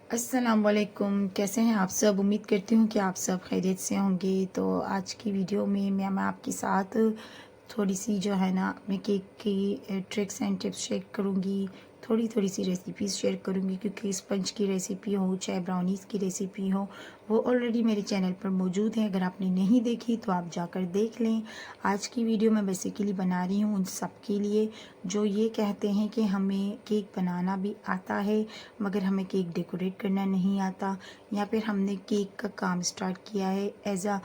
अस्सलाम वालेकुम। कैसे हैं आप सब? उम्मीद करती हूँ कि आप सब खैरियत से होंगे। तो आज की वीडियो में मैं आपके साथ थोड़ी सी जो है ना अपने केक की ट्रिक्स एंड टिप्स शेयर करूँगी। थोड़ी सी रेसिपीज़ शेयर करूँगी, क्योंकि स्पंज की रेसिपी हो चाहे ब्राउनीज़ की रेसिपी हो, वो ऑलरेडी मेरे चैनल पर मौजूद है। अगर आपने नहीं देखी तो आप जाकर देख लें। आज की वीडियो मैं बेसिकली बना रही हूँ उन सब के लिए जो ये कहते हैं कि हमें केक बनाना भी आता है मगर हमें केक डेकोरेट करना नहीं आता, या फिर हमने केक का काम स्टार्ट किया है एज अ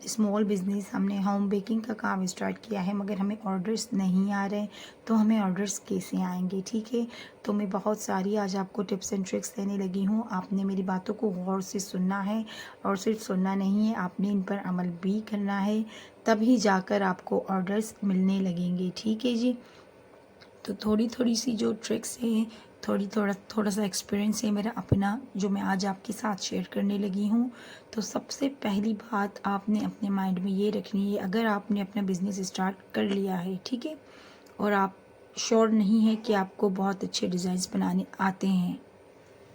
स्मॉल बिज़नेस, हमने होम बेकिंग का काम स्टार्ट किया है मगर हमें ऑर्डर्स नहीं आ रहे, तो हमें ऑर्डर्स कैसे आएंगे? ठीक है, तो मैं बहुत सारी आज आपको टिप्स एंड ट्रिक्स देने लगी हूँ। आपने मेरी बातों को गौर से सुनना है, और सिर्फ सुनना नहीं है, आपने इन पर अमल भी करना है, तभी जाकर आपको ऑर्डर्स मिलने लगेंगे। ठीक है जी। तो थोड़ी सी जो ट्रिक्स हैं, थोड़ा सा एक्सपीरियंस है मेरा अपना, जो मैं आज आपके साथ शेयर करने लगी हूँ। तो सबसे पहली बात आपने अपने माइंड में ये रखनी है, अगर आपने अपना बिज़नेस स्टार्ट कर लिया है, ठीक है, और आप श्योर नहीं है कि आपको बहुत अच्छे डिज़ाइंस बनाने आते हैं,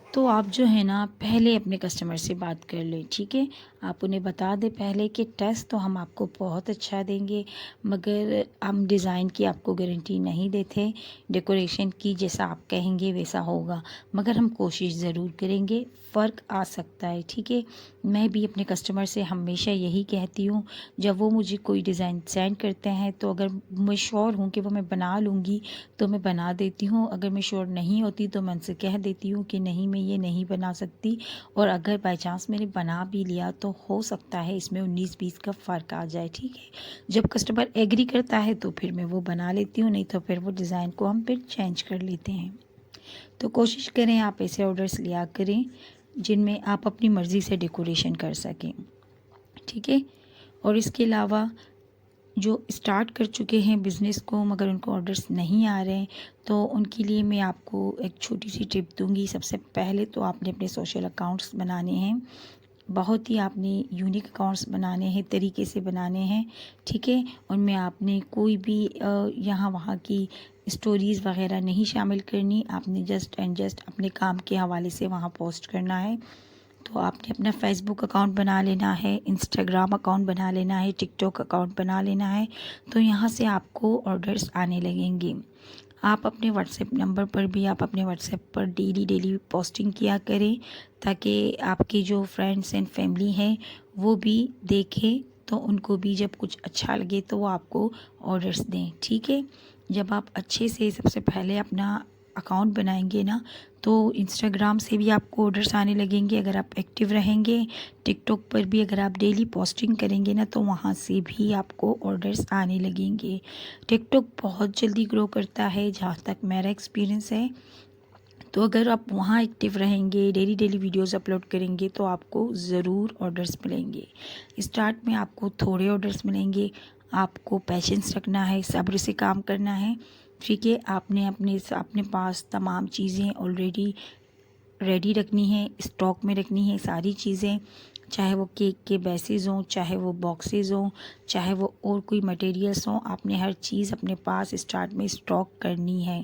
तो आप जो है ना पहले अपने कस्टमर से बात कर लें। ठीक है, आप उन्हें बता दें पहले कि टेस्ट तो हम आपको बहुत अच्छा देंगे, मगर हम डिज़ाइन की आपको गारंटी नहीं देते। डेकोरेशन की जैसा आप कहेंगे वैसा होगा, मगर हम कोशिश ज़रूर करेंगे। फ़र्क आ सकता है। ठीक है, मैं भी अपने कस्टमर से हमेशा यही कहती हूँ, जब वो मुझे कोई डिज़ाइन सेंड करते हैं तो अगर मैं श्योर हूँ कि वो मैं बना लूँगी तो मैं बना देती हूँ। अगर मैं श्योर नहीं होती तो मैं उनसे कह देती हूँ कि नहीं, मैं ये नहीं बना सकती। और अगर बाय चांस मैंने बना भी लिया तो हो सकता है इसमें 19-20 का फ़र्क आ जाए। ठीक है, जब कस्टमर एग्री करता है तो फिर मैं वो बना लेती हूँ, नहीं तो फिर वो डिज़ाइन को हम फिर चेंज कर लेते हैं। तो कोशिश करें आप ऐसे ऑर्डर्स लिया करें जिनमें आप अपनी मर्ज़ी से डेकोरेशन कर सकें। ठीक है, और इसके अलावा जो स्टार्ट कर चुके हैं बिज़नेस को मगर उनको ऑर्डर्स नहीं आ रहे हैं, तो उनके लिए मैं आपको एक छोटी सी टिप दूंगी। सबसे पहले तो आपने अपने सोशल अकाउंट्स बनाने हैं, बहुत ही आपने यूनिक अकाउंट्स बनाने हैं, तरीके से बनाने हैं। ठीक है, उनमें आपने कोई भी यहाँ वहाँ की स्टोरीज़ वगैरह नहीं शामिल करनी। आपने जस्ट एंड जस्ट अपने काम के हवाले से वहाँ पोस्ट करना है। तो आपने अपना फेसबुक अकाउंट बना लेना है, इंस्टाग्राम अकाउंट बना लेना है, टिकटॉक अकाउंट बना लेना है। तो यहाँ से आपको ऑर्डर्स आने लगेंगे। आप अपने व्हाट्सएप नंबर पर भी आप अपने व्हाट्सएप पर डेली पोस्टिंग किया करें, ताकि आपके जो फ्रेंड्स एंड फैमिली हैं वो भी देखें, तो उनको भी जब कुछ अच्छा लगे तो वो आपको ऑर्डर्स दें। ठीक है, जब आप अच्छे से सबसे पहले अपना अकाउंट बनाएंगे ना, तो इंस्टाग्राम से भी आपको ऑर्डर्स आने लगेंगे अगर आप एक्टिव रहेंगे। टिकटॉक पर भी अगर आप डेली पोस्टिंग करेंगे ना, तो वहाँ से भी आपको ऑर्डर्स आने लगेंगे। टिकटॉक बहुत जल्दी ग्रो करता है, जहाँ तक मेरा एक्सपीरियंस है। तो अगर आप वहाँ एक्टिव रहेंगे, डेली वीडियोस अपलोड करेंगे, तो आपको ज़रूर ऑर्डर्स मिलेंगे। स्टार्ट में आपको थोड़े ऑर्डर्स मिलेंगे, आपको पेशेंस रखना है, सब्र से काम करना है। ठीक है, आपने अपने पास तमाम चीज़ें ऑलरेडी रेडी रखनी है, स्टॉक में रखनी है सारी चीज़ें, चाहे वो केक के बेसिस हों, चाहे वो बॉक्सेस हों, चाहे वो और कोई मटेरियल्स हों। आपने हर चीज़ अपने पास स्टार्ट में स्टॉक करनी है।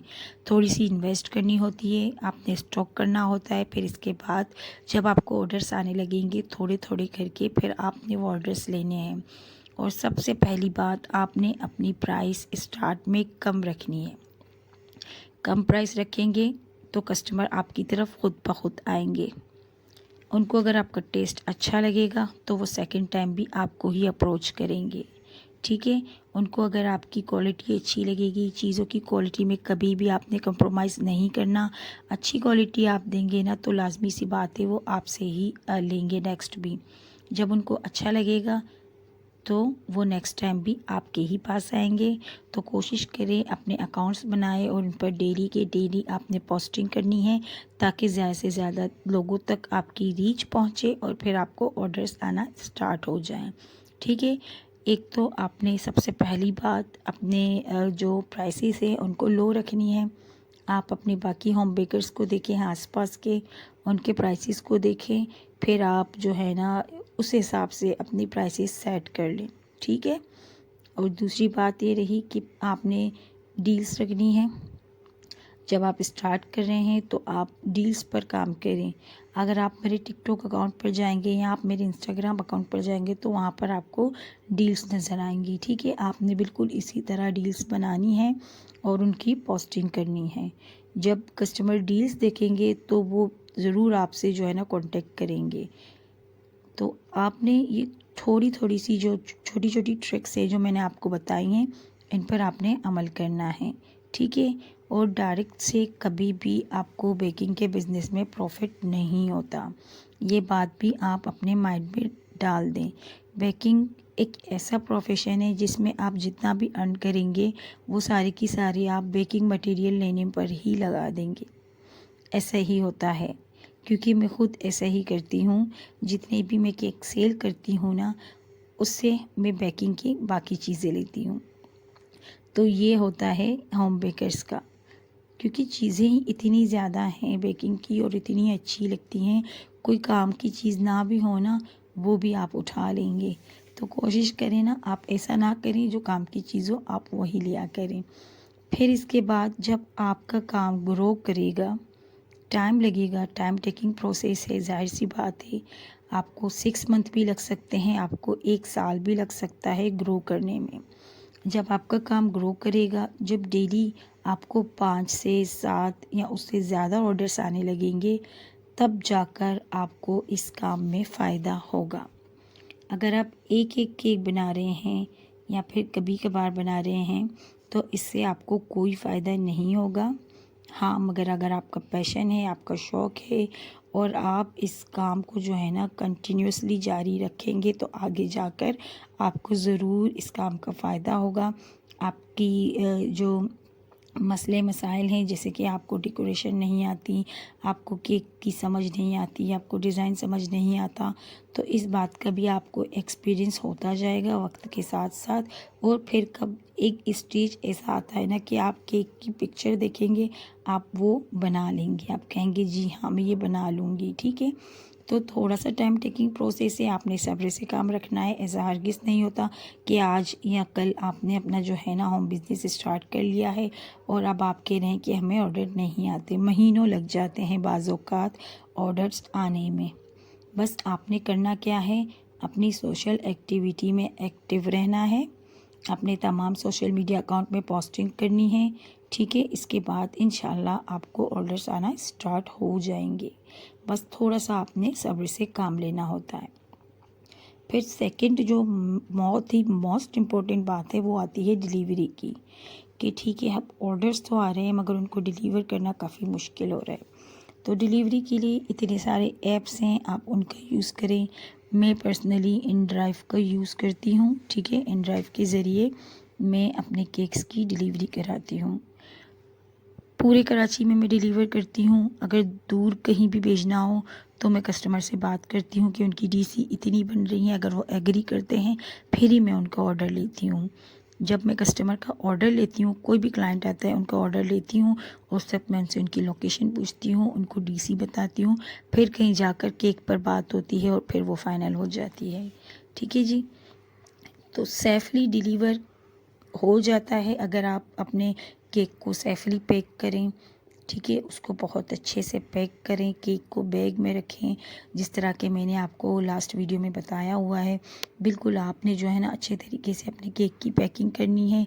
थोड़ी सी इन्वेस्ट करनी होती है, आपने स्टॉक करना होता है। फिर इसके बाद जब आपको ऑर्डर्स आने लगेंगे थोड़े थोड़े करके, फिर आपने वो ऑर्डर्स लेने हैं। और सबसे पहली बात, आपने अपनी प्राइस स्टार्ट में कम रखनी है। कम प्राइस रखेंगे तो कस्टमर आपकी तरफ खुद ब खुद आएंगे। उनको अगर आपका टेस्ट अच्छा लगेगा तो वो सेकंड टाइम भी आपको ही अप्रोच करेंगे। ठीक है, उनको अगर आपकी क्वालिटी अच्छी लगेगी, चीज़ों की क्वालिटी में कभी भी आपने कंप्रोमाइज़ नहीं करना। अच्छी क्वालिटी आप देंगे ना, तो लाजमी सी बात है वो आपसे ही लेंगे नेक्स्ट भी। जब उनको अच्छा लगेगा तो वो नेक्स्ट टाइम भी आपके ही पास आएंगे। तो कोशिश करें अपने अकाउंट्स बनाएं और उन पर डेली के डेली आपने पोस्टिंग करनी है, ताकि ज़्यादा से ज़्यादा लोगों तक आपकी रीच पहुंचे और फिर आपको ऑर्डर्स आना स्टार्ट हो जाएं। ठीक है, एक तो आपने सबसे पहली बात अपने जो प्राइसेस है उनको लो रखनी है। आप अपने बाकी होम बेकर्स को देखें, आसपास के उनके प्राइसेस को देखें, फिर आप जो है ना उस हिसाब से अपनी प्राइसेस सेट कर लें। ठीक है, और दूसरी बात ये रही कि आपने डील्स रखनी है। जब आप स्टार्ट कर रहे हैं तो आप डील्स पर काम करें। अगर आप मेरे टिकटॉक अकाउंट पर जाएंगे या आप मेरे इंस्टाग्राम अकाउंट पर जाएंगे तो वहाँ पर आपको डील्स नज़र आएंगी। ठीक है, आपने बिल्कुल इसी तरह डील्स बनानी है और उनकी पोस्टिंग करनी है। जब कस्टमर डील्स देखेंगे तो वो ज़रूर आपसे जो है ना कांटेक्ट करेंगे। तो आपने ये थोड़ी थोड़ी सी जो छोटी छोटी ट्रिक्स है जो मैंने आपको बताई हैं, इन पर आपने अमल करना है। ठीक है, और डायरेक्ट से कभी भी आपको बेकिंग के बिज़नेस में प्रॉफिट नहीं होता। ये बात भी आप अपने माइंड में डाल दें। बेकिंग एक ऐसा प्रोफेशन है जिसमें आप जितना भी अर्न करेंगे वो सारी की सारी आप बेकिंग मटेरियल लेने पर ही लगा देंगे। ऐसा ही होता है, क्योंकि मैं खुद ऐसा ही करती हूँ। जितने भी मैं केक सेल करती हूँ ना, उससे मैं बेकिंग की बाकी चीज़ें लेती हूँ। तो ये होता है होम बेकर्स का, क्योंकि चीज़ें ही इतनी ज़्यादा हैं बेकिंग की और इतनी अच्छी लगती हैं। कोई काम की चीज़ ना भी हो ना, वो भी आप उठा लेंगे। तो कोशिश करें ना, आप ऐसा ना करें जो काम की चीज़ हो आप वही लिया करें। फिर इसके बाद जब आपका काम ग्रो करेगा, टाइम लगेगा, टाइम टेकिंग प्रोसेस है, ज़ाहिर सी बात है। आपको 6 मंथ भी लग सकते हैं, आपको 1 साल भी लग सकता है ग्रो करने में। जब आपका काम ग्रो करेगा, जब डेली आपको 5 से 7 या उससे ज़्यादा ऑर्डर्स आने लगेंगे, तब जाकर आपको इस काम में फ़ायदा होगा। अगर आप एक एक केक बना रहे हैं या फिर कभी कभार बना रहे हैं तो इससे आपको कोई फ़ायदा नहीं होगा। हाँ, मगर अगर आपका पैशन है, आपका शौक़ है और आप इस काम को जो है ना कंटिन्यूसली जारी रखेंगे तो आगे जाकर आपको ज़रूर इस काम का फ़ायदा होगा। आपकी जो मसले मसाइल हैं, जैसे कि आपको डेकोरेशन नहीं आती, आपको केक की समझ नहीं आती, आपको डिज़ाइन समझ नहीं आता, तो इस बात का भी आपको एक्सपीरियंस होता जाएगा वक्त के साथ साथ। और फिर कब एक स्टेज ऐसा आता है ना कि आप केक की पिक्चर देखेंगे, आप वो बना लेंगे, आप कहेंगे जी हाँ मैं ये बना लूँगी। ठीक है, तो थोड़ा सा टाइम टेकिंग प्रोसेस है, आपने सब्र से काम रखना है। ऐसा हरगिज़ नहीं होता कि आज या कल आपने अपना जो है ना होम बिज़नेस स्टार्ट कर लिया है और अब आप कह रहे हैं कि हमें ऑर्डर नहीं आते। महीनों लग जाते हैं बाज़ औक़ात ऑर्डर्स आने में। बस आपने करना क्या है, अपनी सोशल एक्टिविटी में एक्टिव रहना है, अपने तमाम सोशल मीडिया अकाउंट में पोस्टिंग करनी है। ठीक है, इसके बाद इंशाल्लाह आपको ऑर्डर्स आना स्टार्ट हो जाएंगे। बस थोड़ा सा आपने सब्र से काम लेना होता है। फिर सेकंड जो बहुत ही मोस्ट इम्पोर्टेंट बात है वो आती है डिलीवरी की, कि ठीक है अब ऑर्डर्स तो आ रहे हैं मगर उनको डिलीवर करना काफ़ी मुश्किल हो रहा है। तो डिलीवरी के लिए इतने सारे ऐप्स हैं, आप उनका यूज़ करें। मैं पर्सनली InDrive का यूज़ करती हूँ। ठीक है, InDrive के ज़रिए मैं अपने केक्स की डिलीवरी कराती हूँ। पूरे कराची में मैं डिलीवर करती हूँ। अगर दूर कहीं भी भेजना हो तो मैं कस्टमर से बात करती हूँ कि उनकी डीसी इतनी बन रही है, अगर वो एग्री करते हैं फिर ही मैं उनका ऑर्डर लेती हूँ। जब मैं कस्टमर का ऑर्डर लेती हूँ, कोई भी क्लाइंट आता है उनका ऑर्डर लेती हूँ, उस वक्त मैं उनसे उनकी लोकेशन पूछती हूँ, उनको डीसी बताती हूँ, फिर कहीं जाकर केक पर बात होती है और फिर वो फाइनल हो जाती है। ठीक है जी, तो सेफली डिलीवर हो जाता है अगर आप अपने केक को सेफली पैक करें। ठीक है, उसको बहुत अच्छे से पैक करें, केक को बैग में रखें जिस तरह के मैंने आपको लास्ट वीडियो में बताया हुआ है। बिल्कुल आपने जो है ना अच्छे तरीके से अपने केक की पैकिंग करनी है,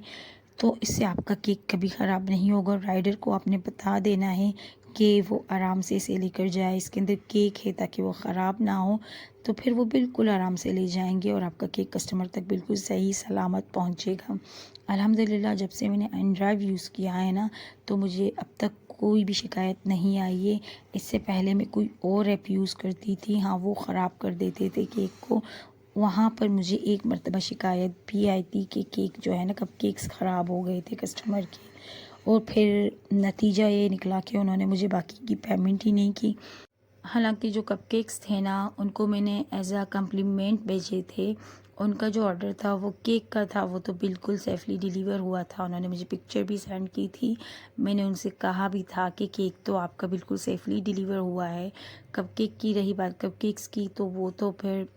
तो इससे आपका केक कभी ख़राब नहीं होगा। राइडर को आपने बता देना है कि वो आराम से इसे लेकर जाए, इसके अंदर केक है ताकि वो ख़राब ना हो, तो फिर वो बिल्कुल आराम से ले जाएंगे और आपका केक कस्टमर तक बिल्कुल सही सलामत पहुंचेगा। अल्हम्दुलिल्लाह जब से मैंने InDrive यूज़ किया है ना, तो मुझे अब तक कोई भी शिकायत नहीं आई है। इससे पहले मैं कोई और ऐप यूज़ करती थी, हाँ वो ख़राब कर देते थे केक को। वहाँ पर मुझे एक मरतबा शिकायत भी आई थी कि केक जो है ना कपकेक्स ख़राब हो गए थे कस्टमर के, और फिर नतीजा ये निकला कि उन्होंने मुझे बाकी की पेमेंट ही नहीं की। हालांकि जो कपकेक्स थे ना उनको मैंने एज आ कम्प्लीमेंट भेजे थे। उनका जो ऑर्डर था वो केक का था, वो तो बिल्कुल सेफली डिलीवर हुआ था। उन्होंने मुझे पिक्चर भी सेंड की थी। मैंने उनसे कहा भी था कि केक तो आपका बिल्कुल सेफली डिलीवर हुआ है। कपकेक की रही बात कपकेक्स की, तो वो तो फिर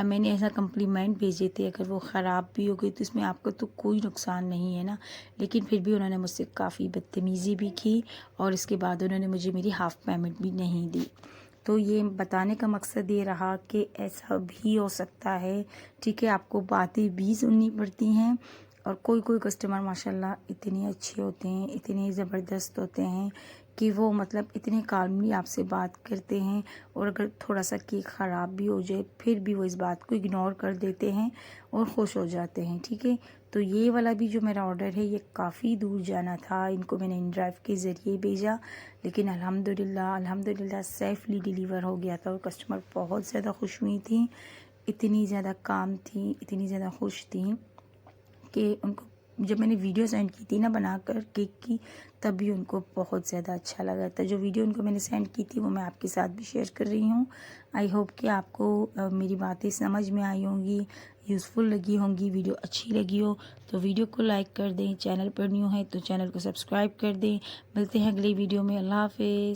मैंने ऐसा कम्प्लीमेंट भेजे थे, अगर वो ख़राब भी हो गई तो इसमें आपका तो कोई नुकसान नहीं है ना। लेकिन फिर भी उन्होंने मुझसे काफ़ी बदतमीज़ी भी की और इसके बाद उन्होंने मुझे मेरी हाफ़ पेमेंट भी नहीं दी। तो ये बताने का मकसद ये रहा कि ऐसा भी हो सकता है, ठीक है। आपको बातें भी सुननी पड़ती हैं और कोई कोई कस्टमर माशाल्लाह इतने अच्छे होते हैं, इतने ज़बरदस्त होते हैं कि वो मतलब इतने काल्मली आपसे बात करते हैं और अगर थोड़ा सा केक ख़राब भी हो जाए फिर भी वो इस बात को इग्नोर कर देते हैं और ख़ुश हो जाते हैं, ठीक है। तो ये वाला भी जो मेरा ऑर्डर है ये काफ़ी दूर जाना था, इनको मैंने इन ड्राइव के ज़रिए भेजा, लेकिन अल्हम्दुलिल्लाह सेफ़ली डिलीवर हो गया था और कस्टमर बहुत ज़्यादा खुश हुई थी, इतनी ज़्यादा काम थी, इतनी ज़्यादा खुश थी कि उनको जब मैंने वीडियो सेंड की थी ना बनाकर केक की, तब भी उनको बहुत ज़्यादा अच्छा लगा था। जो वीडियो उनको मैंने सेंड की थी वो मैं आपके साथ भी शेयर कर रही हूँ। आई होप कि आपको मेरी बातें समझ में आई होंगी, यूज़फुल लगी होंगी, वीडियो अच्छी लगी हो तो वीडियो को लाइक कर दें, चैनल पर न्यू है तो चैनल को सब्सक्राइब कर दें। मिलते हैं अगली वीडियो में। अल्लाह हाफ़िज़।